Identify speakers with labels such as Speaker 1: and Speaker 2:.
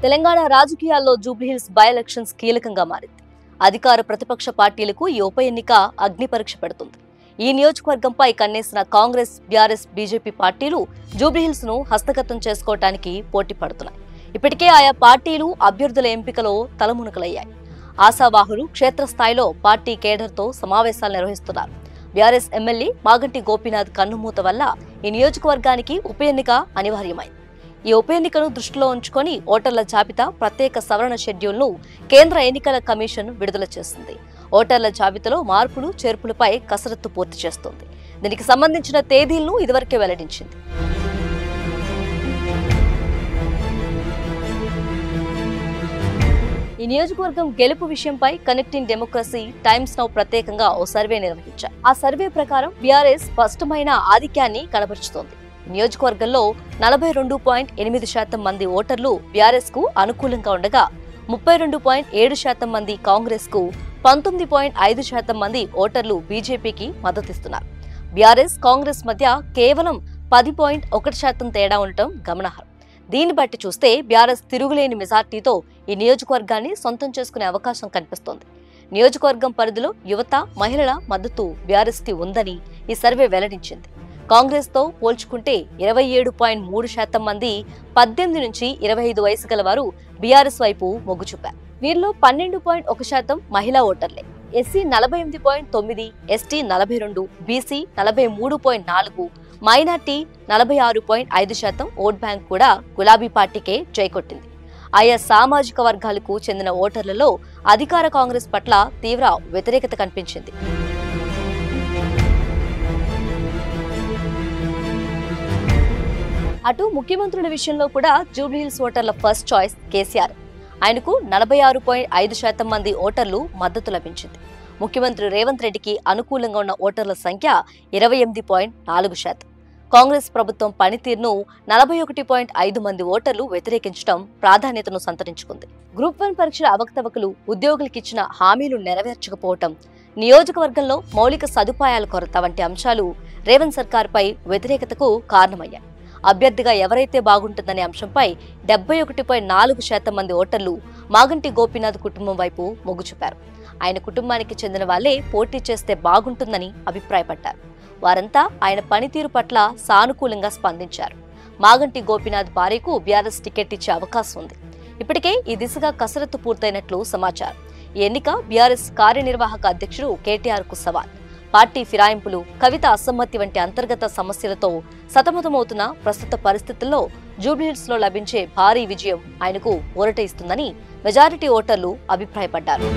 Speaker 1: తెలంగాణ రాజకీయాల్లో Jubilee Hills by elections కీలకంగా మారింది. అధికార ప్రతిపక్ష పార్టీలకు ఈ ఉప ఎన్నిక అగ్ని పరీక్ష పెడుతుంది. ఈ నియోజకవర్గంపై కన్నేసిన కాంగ్రెస్, బీఆర్ఎస్, బీజేపీ పార్టీలు జూబ్లీహిల్స్ ను హస్తగతం చేసుకోవడానికి పోటీ పడుతున్నాయి. ఇప్పటికే ఆయా పార్టీలు అభ్యర్థుల ఎంపికలో తలమునకలయ్యాయి. ఆశావాహులు క్షేత్రస్థాయిలో పార్టీ కేడర్తో సమావేశాలు నిర్వహిస్తున్నారు. బీఆర్ఎస్ ఎమ్మెల్యే మాగంటి గోపీనాథ్ కన్నుమూత వల్ల ఈ నియోజకవర్గానికి ఉప ఎన్నిక అనివార్యమైంది. ఈ ఉప ఎన్నికను దృష్టిలో ఉంచుకొని ఓటర్ల జాబితా ప్రత్యేక సవరణ షెడ్యూల్ను కేంద్ర ఎన్నికల కమిషన్ విడుదల చేసింది. ఓటర్ల జాబితాలో మార్పులు చేర్పులపై కసరత్తు పూర్తి చేస్తోంది. దీనికి సంబంధించిన తేదీలను ఇదివరకే వెల్లడించింది. ఈ నియోజకవర్గం గెలుపు విషయంపై కనెక్టింగ్ డెమోక్రసీ టైమ్స్ నౌ ప్రత్యేకంగా ఓ సర్వే నిర్వహించారు. ఆ సర్వే ప్రకారం బీఆర్ఎస్ స్పష్టమైన ఆధిక్యాన్ని కనబరుస్తోంది. నియోజకవర్గంలో 42.8% మంది ఓటర్లు బీఆర్ఎస్ కు అనుకూలంగా ఉండగా 32.7% మంది కాంగ్రెస్ కు, 19.5% మంది ఓటర్లు బీజేపీకి మద్దతిస్తున్నారు. బీఆర్ఎస్, కాంగ్రెస్ మధ్య కేవలం 10.1% తేడా ఉండటం గమనార్హం. దీన్ని బట్టి చూస్తే బీఆర్ఎస్ తిరుగులేని మెజార్టీతో ఈ నియోజకవర్గాన్ని సొంతం చేసుకునే అవకాశం కనిపిస్తోంది. నియోజకవర్గం పరిధిలో యువత, మహిళల మద్దతు బీఆర్ఎస్ కి ఉందని ఈ సర్వే వెల్లడించింది. కాంగ్రెస్ తో పోల్చుకుంటే 27.3% మంది 18 నుంచి 25 వయసు గల వారు బీఆర్ఎస్ వైపు మొగ్గు చూపారు. వీరిలో 12.1% మహిళా ఓటర్లే. SC 48.9, ST 42, BC 43.4, minority 46.5% vote bank కూడా గులాబీ పార్టీకే జైకొట్టింది. ఆయా సామాజిక వర్గాలకు చెందిన ఓటర్లలో అధికార కాంగ్రెస్ పట్ల తీవ్ర వ్యతిరేకత కనిపించింది. అటు ముఖ్యమంత్రుల విషయంలో కూడా జూబ్లీహిల్స్ ఓటర్ల ఫస్ట్ చాయిస్ కేసీఆర్. ఆయనకు 46.5% మంది ఓటర్లు మద్దతు లభించింది. ముఖ్యమంత్రి రేవంత్ రెడ్డికి అనుకూలంగా ఉన్న ఓటర్ల సంఖ్య 28.4%. కాంగ్రెస్ ప్రభుత్వం పనితీరును 41.5 మంది ఓటర్లు వ్యతిరేకించడం ప్రాధాన్యతను సంతరించుకుంది. గ్రూప్ 1 పరీక్షల అవకతవకలు, ఉద్యోగులకిచ్చిన హామీలు నెరవేర్చకపోవటం, నియోజకవర్గంలో మౌలిక సదుపాయాల కొరత వంటి అంశాలు రేవంత్ సర్కార్పై వ్యతిరేకతకు కారణమయ్యాయి. అభ్యర్థిగా ఎవరైతే బాగుంటుందనే అంశంపై 71.4% మంది ఓటర్లు మాగంటి గోపీనాథ్ కుటుంబం వైపు మొగ్గు చూపారు. ఆయన కుటుంబానికి చెందిన వాళ్లే పోటీ చేస్తే బాగుంటుందని అభిప్రాయపడ్డారు. వారంతా ఆయన పనితీరు పట్ల సానుకూలంగా స్పందించారు. మాగంటి గోపీనాథ్ భార్యకు బీఆర్ఎస్ టికెట్ ఇచ్చే అవకాశం ఉంది. ఇప్పటికే ఈ దిశగా కసరత్తు పూర్తయినట్లు సమాచారం. ఈ ఎన్నిక బీఆర్ఎస్ కార్యనిర్వాహక అధ్యక్షుడు కేటీఆర్ కు సవాల్. పార్టీ ఫిరాయింపులు, కవిత అసమ్మతి వంటి అంతర్గత సమస్యలతో సతమతమవుతున్న ప్రస్తుత పరిస్థితుల్లో జూబ్లీహిల్స్ లో లభించే భారీ విజయం ఆయనకు ఊరట ఇస్తుందని మెజారిటీ ఓటర్లు అభిప్రాయపడ్డారు.